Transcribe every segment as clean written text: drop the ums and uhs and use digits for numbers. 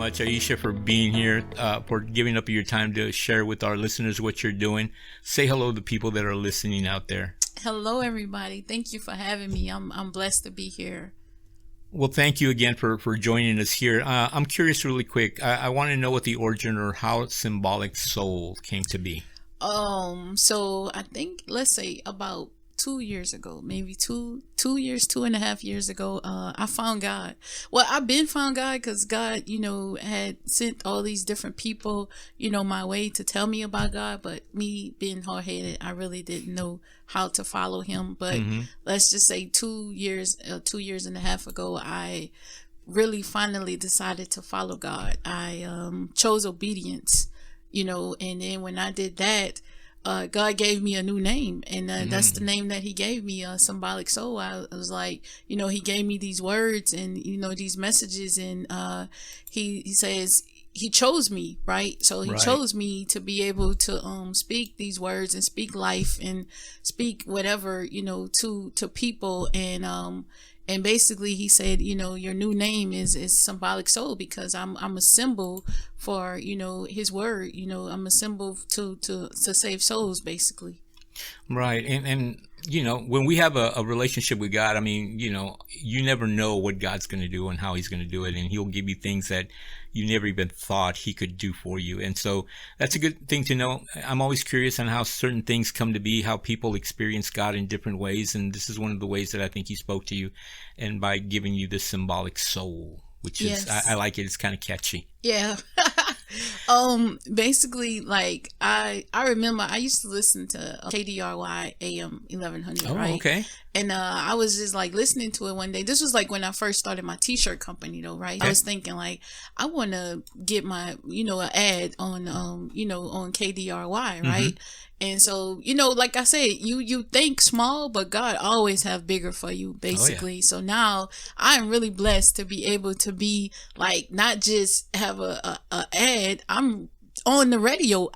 much, Aisha, for being here, for giving up your time to share with our listeners what you're doing. Say hello to the people that are listening out there. Hello, everybody. Thank you for having me. I'm blessed to be here. Well, thank you again for joining us here. I'm curious really quick. I want to know what the origin or how Symbolic Soul came to be. So I think, let's say about 2 years ago, maybe 2.5 years ago, I found God. Well, I've been found God because God, had sent all these different people, my way to tell me about God. But me being hard-headed, I really didn't know how to follow him. But let's just say 2.5 years ago, I really finally decided to follow God. I chose obedience, and then when I did that, God gave me a new name, and that's the name that he gave me, Symbolic Soul. I was like, he gave me these words and, these messages, and he says he chose me, right? So he chose me to be able to speak these words and speak life and speak whatever, to people, and basically he said, your new name is Symbolic Soul, because I'm a symbol for, his word. I'm a symbol to save souls, basically. Right. And when we have a relationship with God, I mean, you never know what God's going to do and how he's going to do it. And he'll give you things that you never even thought he could do for you. And so that's a good thing to know. I'm always curious on how certain things come to be, how people experience God in different ways. And this is one of the ways that I think he spoke to you, and by giving you the Symbolic Soul, which is, I like it. It's kind of catchy. Yeah. Basically, like I remember I used to listen to KDRY AM 1100, right? Okay. And I was just like listening to it one day. This was like when I first started my t-shirt company, though, right? Okay. I was thinking like, I want to get my, an ad on, on KDRY, right? And so, like I said, you think small, but God always have bigger for you, basically. So now I'm really blessed to be able to be like, not just have a ad. I'm on the radio.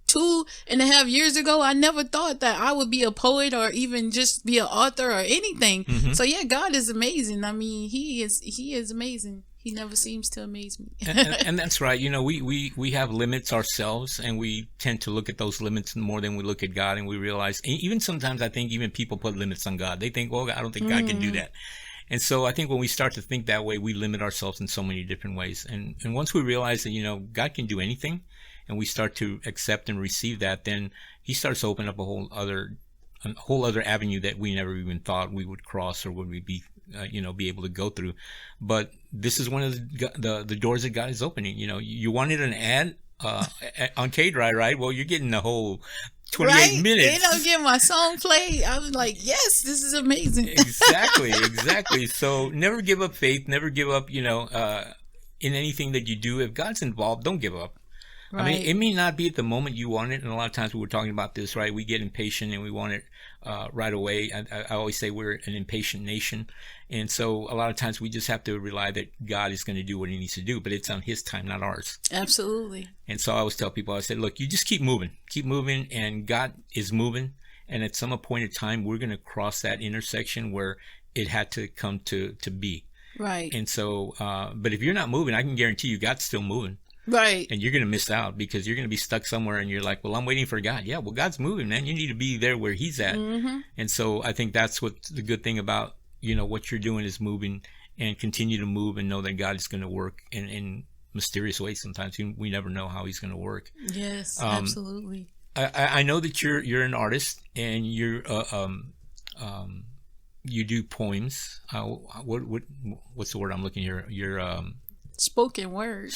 2.5 years ago, I never thought that I would be a poet or even just be an author or anything. So yeah, God is amazing. I mean, he is amazing. He never seems to amaze me. and that's right. We have limits ourselves, and we tend to look at those limits more than we look at God, and we realize, even sometimes I think even people put limits on God. They think, well, I don't think God can do that. And so I think when we start to think that way, we limit ourselves in so many different ways. And once we realize that, God can do anything, and we start to accept and receive that, then he starts to open up a whole other avenue that we never even thought we would cross or would we be able to go through. But this is one of the doors that God is opening. You wanted an ad on KDRY, right? Well, you're getting the whole 28 minutes. They don't get my song played. I was like, yes, this is amazing. Exactly. So never give up faith. Never give up, in anything that you do. If God's involved, don't give up. Right. I mean, it may not be at the moment you want it, and a lot of times we were talking about this, right? We get impatient and we want it right away. I always say we're an impatient nation, and so a lot of times we just have to rely that God is going to do what he needs to do, but it's on his time, not ours. Absolutely. And so I always tell people, I said, look, you just keep moving, and God is moving, and at some point in time, we're going to cross that intersection where it had to come to be. Right. And so, but if you're not moving, I can guarantee you God's still moving. Right. And you're going to miss out because you're going to be stuck somewhere and you're like, well, I'm waiting for God. Yeah, well, God's moving, man. You need to be there where he's at. And so I think that's what the good thing about, what you're doing is moving, and continue to move and know that God is going to work in mysterious ways. Sometimes we never know how he's going to work. Yes, absolutely. I know that you're an artist, and you do poems. What's the word I'm looking here? You're spoken word.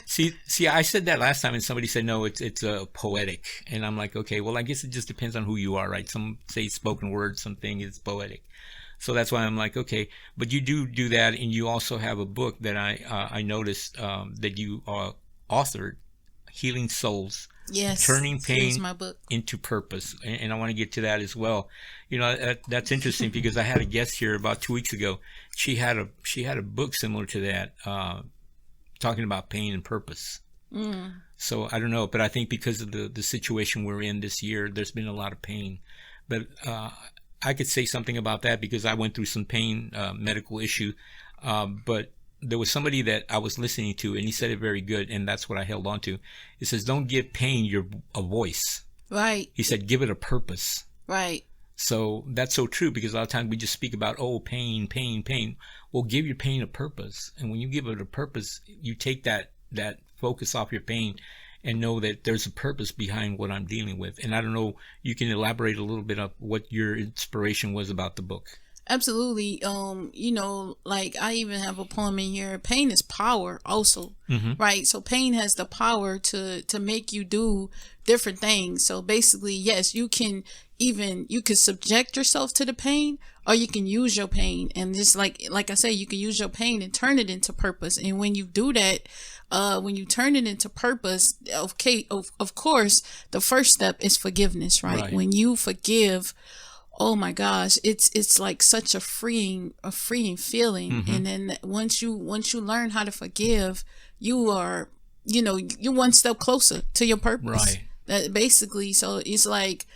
See, I said that last time, and somebody said no, it's poetic, and I'm like, okay, well, I guess it just depends on who you are, right? Some say spoken word, something is poetic, so that's why I'm like, okay. But you do that, and you also have a book that I noticed that you authored, Healing Souls. Yes, turning pain my book into purpose, and I want to get to that as well. That's interesting because I had a guest here about 2 weeks ago. She had a book similar to that, talking about pain and purpose. So I don't know, but I think because of the situation we're in this year, there's been a lot of pain. But I could say something about that because I went through some pain, medical issue. But there was somebody that I was listening to, and he said it very good, and that's what I held on to. It says, don't give pain a voice. Right. He said, give it a purpose. Right. So that's so true, because a lot of times we just speak about, oh, pain, pain, pain. Well, give your pain a purpose. And when you give it a purpose, you take that focus off your pain and know that there's a purpose behind what I'm dealing with. And I don't know, you can elaborate a little bit of what your inspiration was about the book. Absolutely. Like I even have a poem in here. Pain is power also, right? So pain has the power to make you do different things. So basically, yes, you can subject yourself to the pain, or you can use your pain. And just like I say, you can use your pain and turn it into purpose. And when you do that, when you turn it into purpose, okay, of course, the first step is forgiveness, right? When you forgive, oh my gosh, it's like such a freeing feeling. And then once you learn how to forgive, you are, you're one step closer to your purpose. Right. That basically, so it's like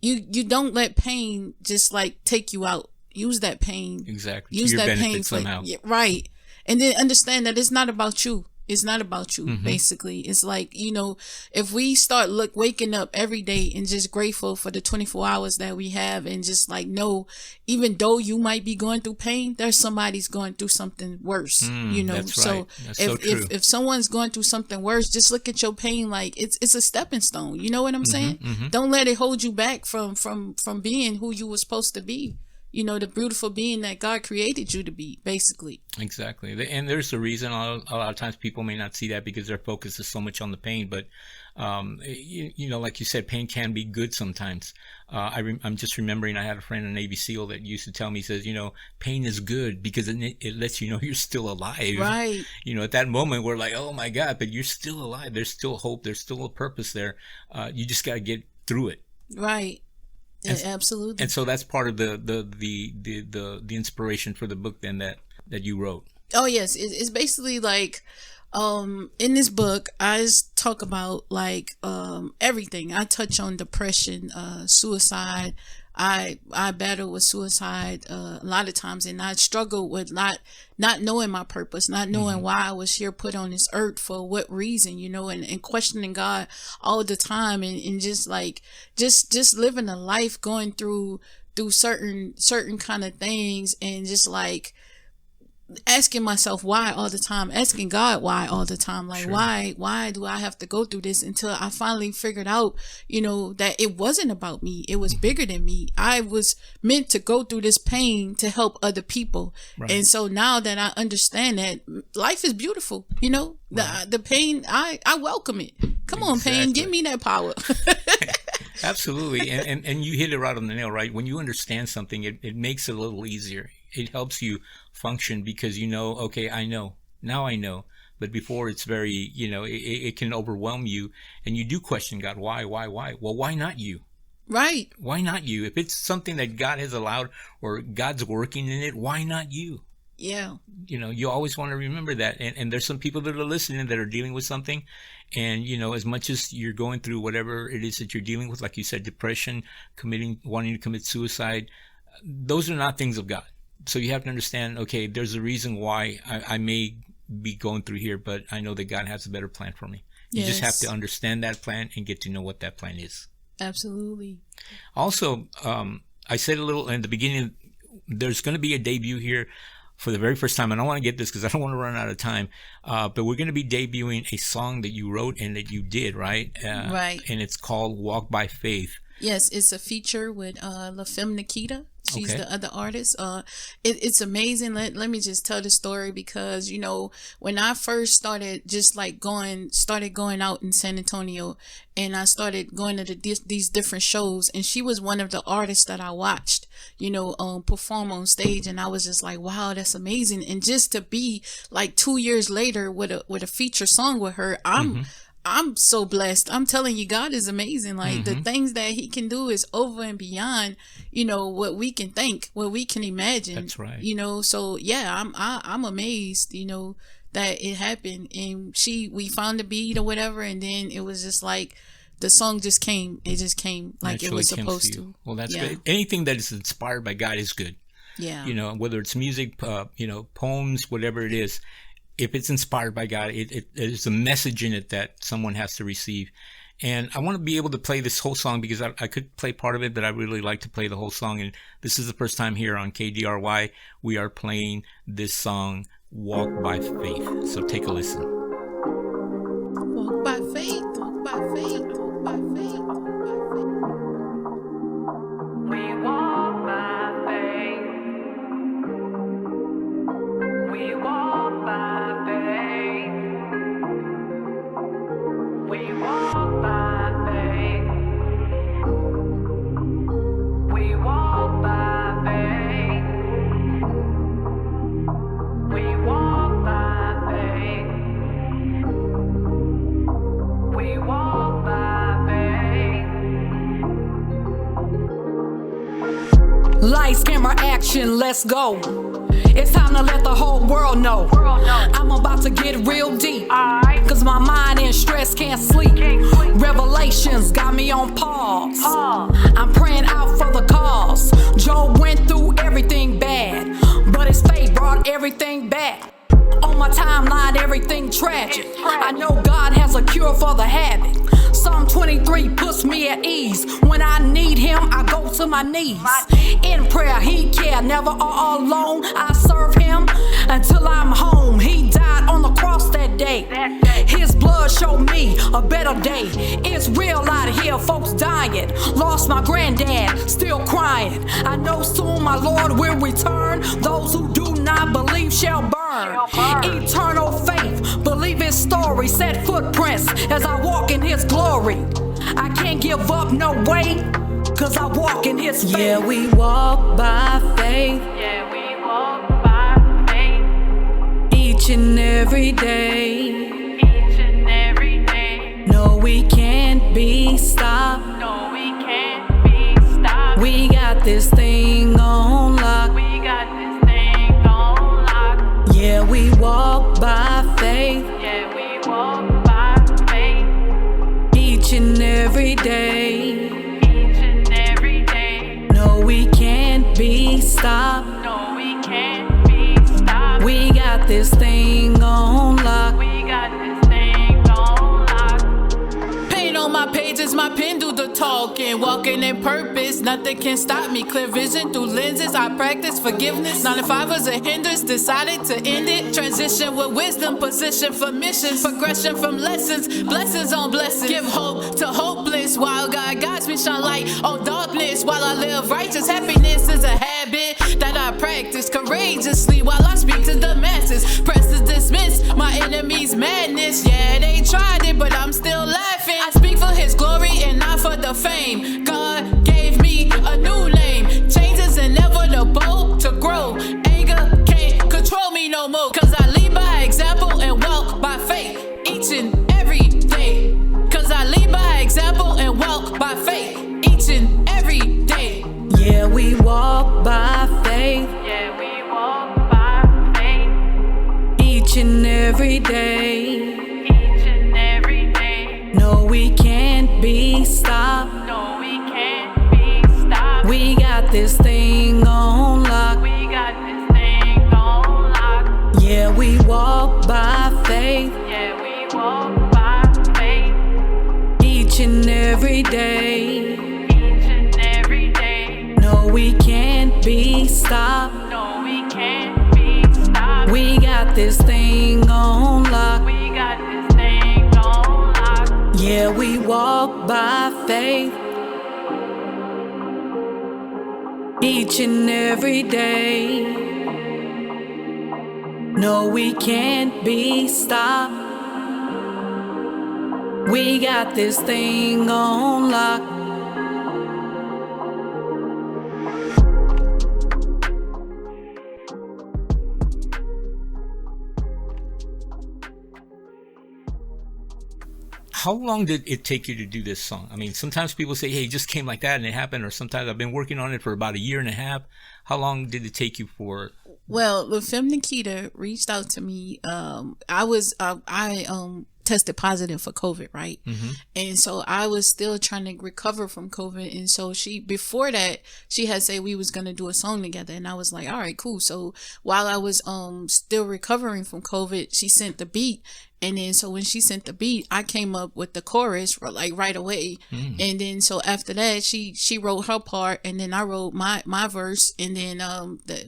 you don't let pain just like take you out. Use that pain. Exactly. Use to your that benefit pain somehow. Right. And then understand that it's not about you. It's not about you, basically. It's like, if we start waking up every day and just grateful for the 24 hours that we have, and just like know, even though you might be going through pain, there's somebody's going through something worse, That's so right. That's so true. if someone's going through something worse, just look at your pain like it's a stepping stone. You know what I'm saying? Don't let it hold you back from being who you were supposed to be. The beautiful being that God created you to be, basically. Exactly. And there's a reason. A lot of times people may not see that because their focus is so much on the pain. But, like you said, pain can be good sometimes. I'm just remembering I had a friend, a Navy SEAL, that used to tell me, he says, pain is good because it lets you know you're still alive. Right. At that moment, we're like, oh, my God, but you're still alive. There's still hope. There's still a purpose there. You just got to get through it. Right. Yeah, absolutely. And so that's part of the inspiration for the book then that you wrote. Oh yes, it's basically like in this book I talk about like everything. I touch on depression, suicide. I battle with suicide a lot of times, and I struggle with not knowing my purpose, not knowing why I was here put on this earth, for what reason, and questioning God all the time, and just like just living a life going through certain kind of things, and just like asking myself why all the time, asking God why all the time, like Sure. why do I have to go through this, until I finally figured out, that it wasn't about me. It was bigger than me. I was meant to go through this pain to help other people. Right. And so now that I understand that life is beautiful, the pain, I welcome it. Come on, pain, give me that power. Absolutely. And you hit it right on the nail, right? When you understand something, it makes it a little easier. It helps you function because okay, I know. Now I know. But before, it's very, it can overwhelm you, and you do question God. Why? Well, why not you? Right. Why not you? If it's something that God has allowed or God's working in it, why not you? Yeah. You always want to remember that. And there's some people that are listening that are dealing with something. And, as much as you're going through whatever it is that you're dealing with, like you said, depression, wanting to commit suicide, those are not things of God. So you have to understand, okay, there's a reason why I may be going through here, but I know that God has a better plan for me. You just have to understand that plan and get to know what that plan is. Absolutely. Also, I said a little in the beginning, there's going to be a debut here for the very first time. And I want to get this because I don't want to run out of time. But we're going to be debuting a song that you wrote and that you did, right? Right. And it's called Walk by Faith. Yes, it's a feature with LaFemme Nakita. She's Okay. the other artist. It's amazing. Let me just tell the story because, when I first started just like going out in San Antonio, and I started going to these different shows, and she was one of the artists that I watched, perform on stage, and I was just like, wow, that's amazing. And just to be like 2 years later with a feature song with her, I'm so blessed. I'm telling you, God is amazing. Like the things that He can do is over and beyond, what we can think, what we can imagine. That's right. So yeah, I'm amazed, that it happened. And we found the beat or whatever, and then it was just like the song just came. It just came like Naturally it was comes supposed to you. to. Well, that's Yeah. good. Anything that is inspired by God is good. Yeah. Whether it's music, poems, whatever it is, if it's inspired by God, there's a message in it that someone has to receive. And I want to be able to play this whole song because I could play part of it, but I really like to play the whole song. And this is the first time here on KDRY we are playing this song, Walk by Faith. So take a listen. Walk by faith, walk by faith, walk by faith, walk by faith. We walk by faith. We walk by faith. We walk by faith. We walk by faith. We walk by faith. We walk by faith. Lights, camera, action, let's go. It's time to let the whole world know. I'm about to get real deep. Cause my mind in stress can't sleep. Revelations got me on pause. I'm praying out for the cause. Job went through everything bad, but his faith brought everything back. On my timeline, everything tragic. I know God has a cure for the habit. Psalm 23 puts me at ease. When I need him, I go to my knees. In prayer, he care, never all alone. I serve him until I'm home. He died on the cross that day. His blood showed me a better day. It's real out here, folks dying. Lost my granddad, still crying. I know soon my Lord will return. Those who do not believe shall burn. Eternal faith, believe his story. Set footprints as I walk in his glory. I can't give up, no way, cause I walk in his faith. Yeah, we walk by faith. Yeah, we walk by faith. Each and every day. Each and every day. No, we can't be stopped. No, we can't be stopped. We got this thing on lock. We got this thing on lock. Yeah, we walk by faith. Yeah, we walk by faith. Each and every day. Each and every day. No, we can't be stopped. No, we can't be stopped. We got this thing on lock. We got this thing on lock. Paint on my pages, my pen do the talking. Walking in purpose, nothing can stop me. Clear vision through lenses, I practice forgiveness. 9 to 5 was a hindrance, decided to end it. Transition with wisdom, position for missions. Progression from lessons, blessings on blessings. Give hope to hopeless, while God guides me. Shine light on darkness, while I live righteous. Happiness is a habit that I practice courageously, while I speak to the masses. Press to dismiss my enemies' madness. Yeah, they tried it, but I'm still laughing. I speak for his glory and not for the fame. God gave me a new name. Change is inevitable to grow. Anger can't control me no more. Cause I lead by example and walk by faith each and every day. Cause I lead by example and walk by faith each and every day. Yeah, we walk by faith. Yeah, we walk by faith. Each and every day. Each and every day. No, we can't be stopped. No, we can't be stopped. We got this thing on lock. We got this thing on lock. Yeah, we walk by faith. Yeah, we walk by faith. Each and every day. Each and every day. No, we can't be stopped. No, we can't be stopped. We got this thing on lock. We got this thing on lock. Yeah, we walk by faith. Each and every day. No, we can't be stopped. We got this thing on lock. How long did it take you to do this song? I mean, sometimes people say, hey, it just came like that and it happened, or sometimes I've been working on it for about 1.5 years. How long did it take you for? Well, LaFemme Nakita reached out to me. I tested positive for COVID, right? And so I was still trying to recover from COVID. And so before that, she had said we was going to do a song together. And I was like, all right, cool. So while I was still recovering from COVID, she sent the beat. And then so when she sent the beat, I came up with the chorus like right away. And then so after that, she wrote her part, and then I wrote my verse. And then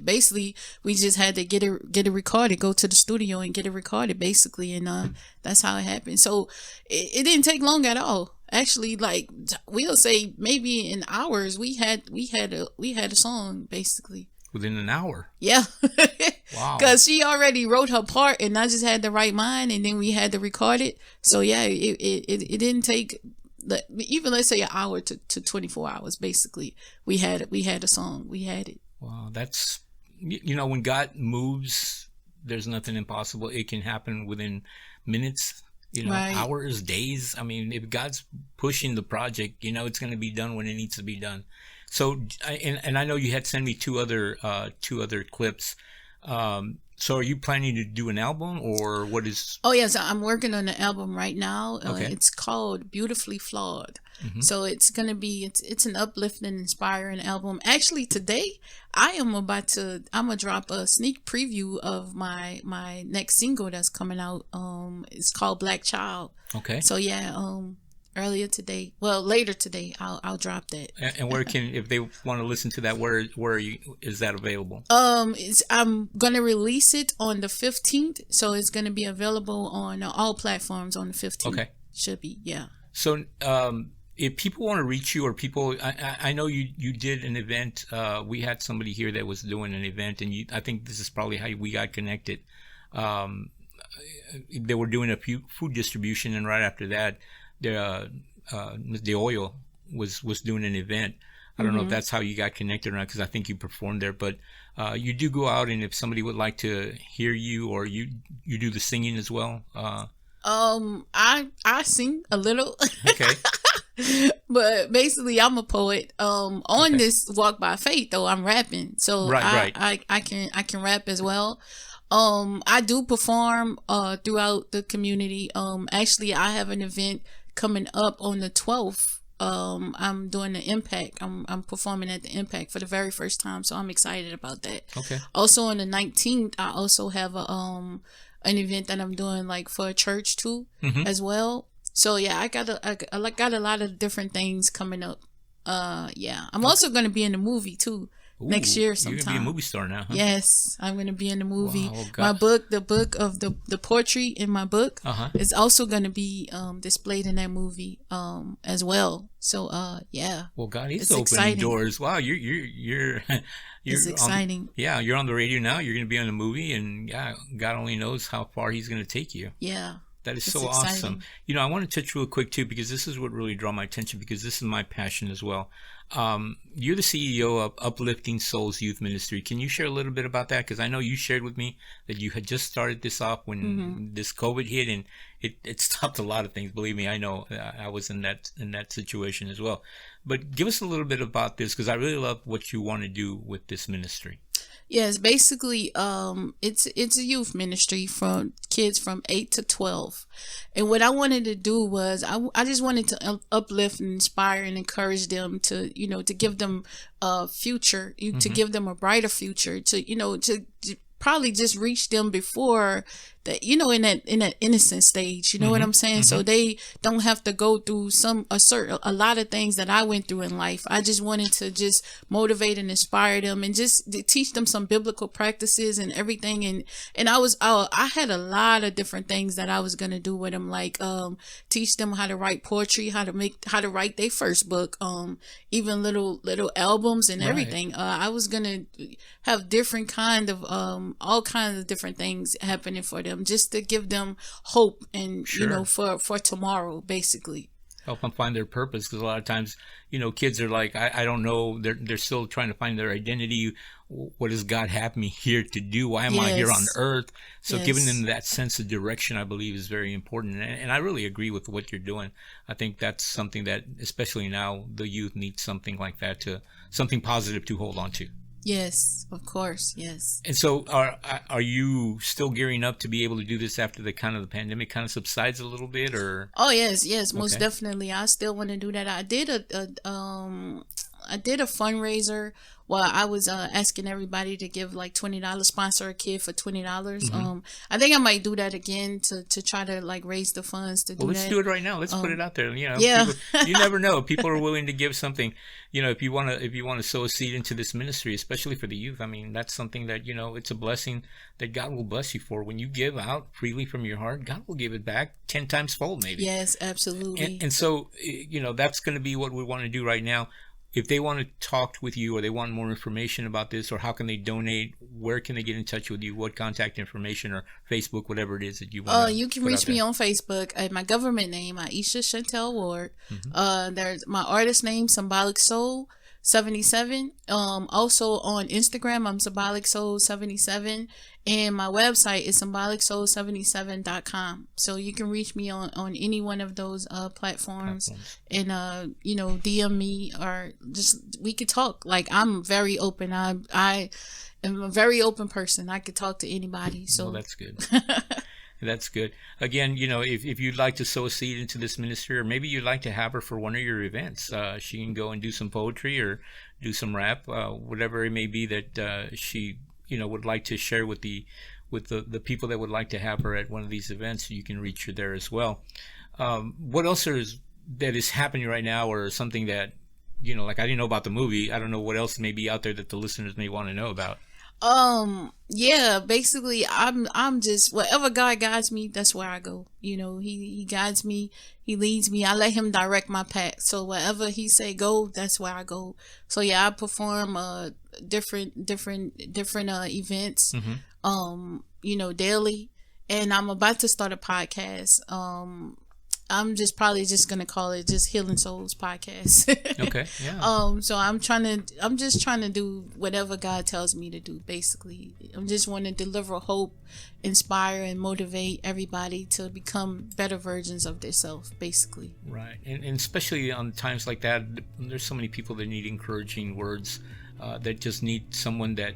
basically we just had to get it recorded, go to the studio and get it recorded basically. And that's how it happened. So it didn't take long at all. Actually, like we'll say maybe in hours we had a song basically. Within an hour. Yeah. Wow. Because she already wrote her part, and I just had to write mine, and then we had to record it. So yeah, it didn't take even let's say an hour to 24 hours. Basically, we had a song. We had it. Wow, that's when God moves, there's nothing impossible. It can happen within minutes. Right. Hours, days. I mean, if God's pushing the project, it's going to be done when it needs to be done. So, and I know you had sent me two other clips. So are you planning to do an album, or what is? Oh yes, I'm working on an album right now. Okay. It's called Beautifully Flawed. So it's gonna be it's an uplifting, inspiring album. Actually, today I'm gonna drop a sneak preview of my next single that's coming out. It's called Black Child. Okay. So yeah, later today, I'll drop that. And where if they want to listen to that, where is that available? I'm gonna release it on the 15th, so it's gonna be available on all platforms on the 15th. Okay. Should be, yeah. So, if people want to reach you, or people, I know you did an event. We had somebody here that was doing an event, and I think this is probably how we got connected. They were doing a food distribution, and right after that, the oil was doing an event. I don't know if that's how you got connected or not, because I think you performed there. But you do go out, and if somebody would like to hear you, or you do the singing as well. I sing a little. Okay. But basically, I'm a poet. On this Walk by Faith, though, I'm rapping, so right. I can rap as well. I do perform throughout the community. Actually, I have an event coming up on the 12th. I'm doing the Impact. I'm performing at the Impact for the very first time, so I'm excited about that. Okay. Also on the 19th, I also have an event that I'm doing like for a church too, as well. So yeah, I got a lot of different things coming up. Yeah, I'm also going to be in the movie too. Next year sometime. You're going to be a movie star now, huh? Yes, I'm going to be in the movie. Wow, my book, the book of the poetry in my book is also going to be displayed in that movie as well. So yeah. Well, God, He's opening doors. Wow, you're it's exciting. You're on the radio now. You're going to be on the movie, and yeah, God only knows how far He's going to take you. Yeah. That is so awesome. I want to touch real quick too, because this is what really drew my attention, because this is my passion as well. You're the CEO of Uplifting Souls Youth Ministry. Can you share a little bit about that? Because I know you shared with me that you had just started this off when this COVID hit, and it stopped a lot of things. Believe me, I know. I was in that situation as well. But give us a little bit about this, because I really love what you want to do with this ministry. Yes, basically, it's a youth ministry from kids from 8 to 12. And what I wanted to do was I just wanted to uplift and inspire and encourage them to, to give them a future, to give them a brighter future, to probably just reach them before that, in that innocent stage, what I'm saying? So they don't have to go through a lot of things that I went through in life. I just wanted to just motivate and inspire them, and just teach them some biblical practices and everything. And I had a lot of different things that I was going to do with them, like teach them how to write poetry, how to write their first book, even little albums and everything. I was going to have different kind of all kinds of different things happening for them, just to give them hope and for tomorrow, basically help them find their purpose. Because a lot of times kids are like, I don't know, they're still trying to find their identity. What does God have me here to do? Why am I here on earth? So giving them that sense of direction, I believe, is very important. And I really agree with what you're doing. I think that's something that, especially now, the youth needs something like that, something positive to hold on to. Yes, of course. Yes. And so are you still gearing up to be able to do this after the pandemic kind of subsides a little bit, or? Oh yes, most Okay. definitely. I still want to do that. I did I did a fundraiser. Well, I was asking everybody to give like $20, sponsor a kid for $20. I think I might do that again to try to like raise the funds to do Well, let's that. do it right now. Let's put it out there. Yeah. People, you never know. People are willing to give something. If you want to sow a seed into this ministry, especially for the youth. I mean, that's something that it's a blessing that God will bless you for. When you give out freely from your heart, God will give it back 10 times fold, maybe. Yes, absolutely. And so that's going to be what we want to do right now. If they want to talk with you, or they want more information about this, or how can they donate, where can they get in touch with you? What contact information, or Facebook, whatever it is that you want to you can put reach out me there? on Facebook at my government name, Aisha Shantell Ward. There's my artist name, Symbolic Soul 77. Also on Instagram, I'm Symbolic Soul 77, and my website is symbolicsoul77.com. So you can reach me on any one of those platforms, and DM me, or just we could talk. Like, I'm very open. I am a very open person. I could talk to anybody. So Well, that's good. That's good. Again, if you'd like to sow a seed into this ministry, or maybe you'd like to have her for one of your events, she can go and do some poetry or do some rap, whatever it may be that she would like to share with the people that would like to have her at one of these events. You can reach her there as well. What else that is happening right now, or something that like, I didn't know about the movie. I don't know what else may be out there that the listeners may want to know about. Yeah, basically I'm just, wherever God guides me, that's where I go. He guides me, he leads me, I let him direct my path. So wherever he say go, that's where I go. So yeah, I perform different events daily, and I'm about to start a podcast. I'm probably just gonna call it just Healing Souls Podcast. Okay. Yeah. So I'm just trying to do whatever God tells me to do. Basically, I'm just want to deliver hope, inspire, and motivate everybody to become better versions of themselves. Basically. Right, and especially on times like that, there's so many people that need encouraging words, that just need someone that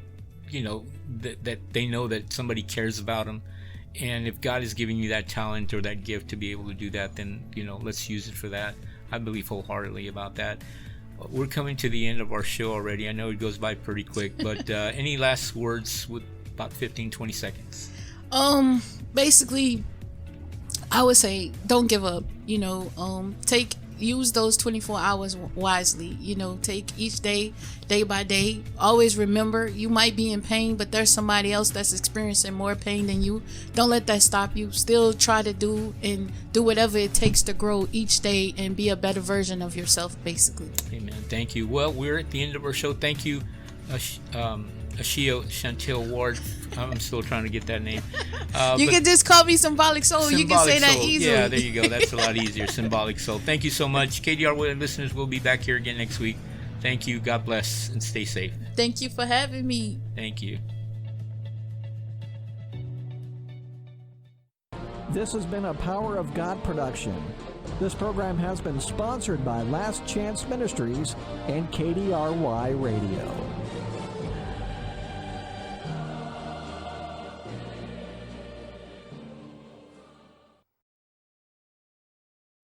that they know that somebody cares about them. And if God is giving you that talent or that gift to be able to do that, then let's use it for that. I believe wholeheartedly about that. We're coming to the end of our show already. I know it goes by pretty quick, but any last words with about 15-20 seconds? Basically, I would say don't give up. Use those 24 hours wisely. Take each day by day. Always remember, you might be in pain, but there's somebody else that's experiencing more pain than you. Don't let that stop you. Still try to do whatever it takes to grow each day and be a better version of yourself, basically. Amen. Thank you. Well, we're at the end of our show. Thank you, Aisha Shantell Ward. I'm still trying to get that name. You can just call me Symbolic Soul. You can say that Soul. easily. Yeah, there you go. That's a lot easier. Symbolic Soul. Thank you so much. KDRY listeners, we'll be back here again next week. Thank you. God bless, and stay safe. Thank you for having me. Thank you. This has been a Power of God production. This program has been sponsored by Last Chance Ministries and KDRY Radio.